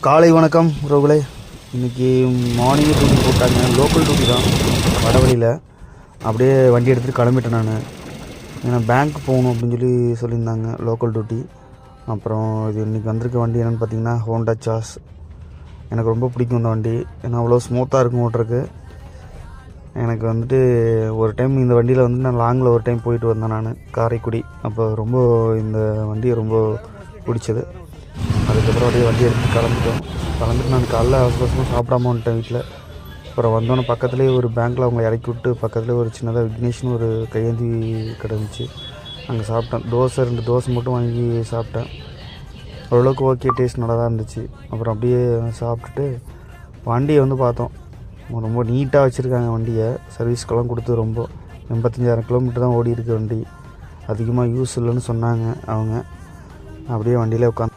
காலை வணக்கம் உறவுகளே. இன்றைக்கி மார்னிங்கே டியூட்டி போட்டாங்க. லோக்கல் டியூட்டி தான், வடவழியில். அப்படியே வண்டி எடுத்துகிட்டு கிளம்பிட்டேன். நான் ஏன்னா பேங்க் போகணும் அப்படின்னு சொல்லியிருந்தாங்க, லோக்கல் டியூட்டி. அப்புறம் இது இன்றைக்கி வந்திருக்க வண்டி என்னென்னு பார்த்தீங்கன்னா ஹோண்டா சாஸ். எனக்கு ரொம்ப பிடிக்கும் இந்த வண்டி, ஏன்னா அவ்வளோ ஸ்மூத்தாக இருக்கும் ஓட்டுறதுக்கு. எனக்கு வந்துட்டு ஒரு டைம் இந்த வண்டியில் நான் லாங்கில் ஒரு டைம் போயிட்டு வந்தேன், நான் காரைக்குடி. அப்போ ரொம்ப இந்த வண்டியை ரொம்ப பிடிச்சது. அதுக்கப்புறம் அப்படியே வண்டி எடுத்து கிளம்பிட்டு நான் காலைல அவசரமாக சாப்பிடாம வந்துட்டேன் வீட்டில். அப்புறம் வந்தோன்னே பக்கத்துலேயே ஒரு பேங்க்கில் அவங்க இறக்கி விட்டு பக்கத்துலேயே ஒரு சின்னதாக விக்னேஷ்னு ஒரு கையேந்தி கடை இருந்துச்சு, அங்கே சாப்பிட்டேன். 2 தோசை மட்டும் வாங்கி சாப்பிட்டேன். ஓரளவுக்கு ஓகே, டேஸ்ட் நல்லா தான் இருந்துச்சு. அப்புறம் அப்படியே சாப்பிட்டுட்டு வண்டியை பார்த்தோம். ரொம்ப நீட்டாக வச்சுருக்காங்க வண்டியை. சர்வீஸ்க்கெல்லாம் கொடுத்து ரொம்ப 85,000 கிலோமீட்டர் தான் ஓடி இருக்கு வண்டி. அதிகமாக யூஸ் இல்லைன்னு சொன்னாங்க அவங்க. அப்படியே வண்டியிலே உட்காந்து